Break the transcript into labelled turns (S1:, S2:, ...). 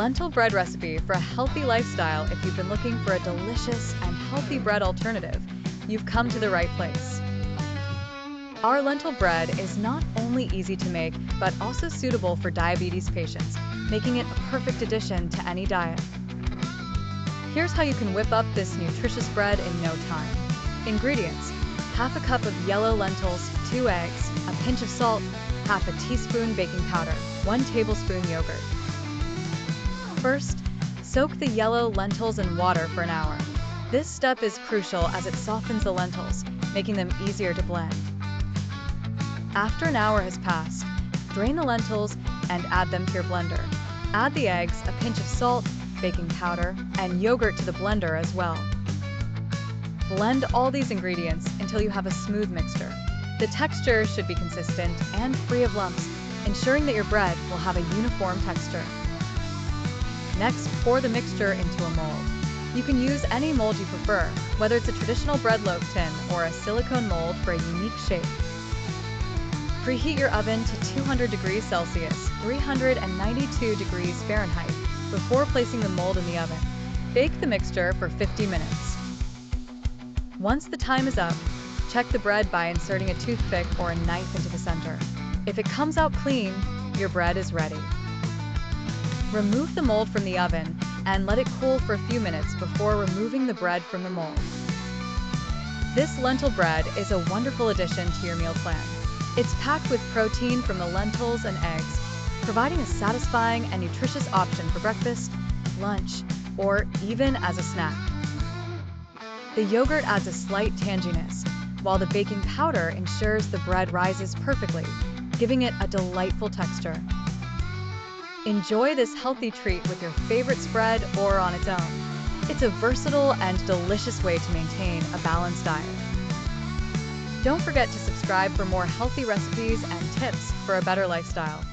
S1: lentil bread recipe for a healthy lifestyle. If you've been looking for a delicious and healthy bread alternative, you've come to the right place. Our lentil bread is not only easy to make, but also suitable for diabetes patients, making it a perfect addition to any diet. Here's how you can whip up this nutritious bread in no time. Ingredients: half a cup of yellow lentils, 2 eggs, a pinch of salt, half a teaspoon baking powder, 1 tablespoon yogurt. First, soak the yellow lentils in water for an hour. This step is crucial as it softens the lentils, making them easier to blend. After an hour has passed, drain the lentils and add them to your blender. Add the eggs, a pinch of salt, baking powder, and yogurt to the blender as well. Blend all these ingredients until you have a smooth mixture. The texture should be consistent and free of lumps, ensuring that your bread will have a uniform texture. Next, pour the mixture into a mold. You can use any mold you prefer, whether it's a traditional bread loaf tin or a silicone mold for a unique shape. Preheat your oven to 200 degrees Celsius, 392 degrees Fahrenheit, before placing the mold in the oven. Bake the mixture for 50 minutes. Once the time is up, check the bread by inserting a toothpick or a knife into the center. If it comes out clean, your bread is ready. Remove the mold from the oven and let it cool for a few minutes before removing the bread from the mold. This lentil bread is a wonderful addition to your meal plan. It's packed with protein from the lentils and eggs, providing a satisfying and nutritious option for breakfast, lunch, or even as a snack. The yogurt adds a slight tanginess, while the baking powder ensures the bread rises perfectly, giving it a delightful texture. Enjoy this healthy treat with your favorite spread or on its own. It's a versatile and delicious way to maintain a balanced diet. Don't forget to subscribe for more healthy recipes and tips for a better lifestyle.